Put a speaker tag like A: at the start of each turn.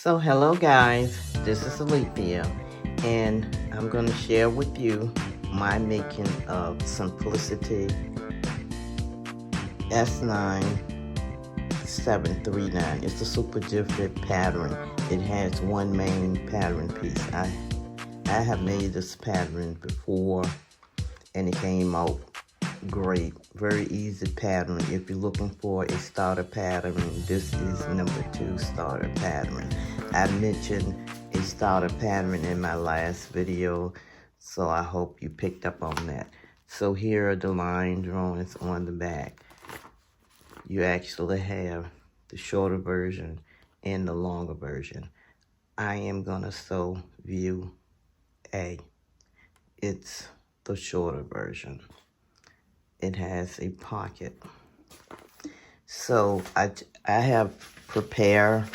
A: So hello guys, this is Alethea, and I'm going to share with you my making of Simplicity S9739. It's a super different pattern. It has one main pattern piece. I have made this pattern before and it came out great. Very easy pattern. If you're looking for a starter pattern, this is number 2 starter pattern. I mentioned a starter pattern in my last video, so I hope you picked up on that. So here are the line drawings on the back. You actually have the shorter version and the longer version. I am gonna sew view A. It's the shorter version. It has a pocket. So I have prepared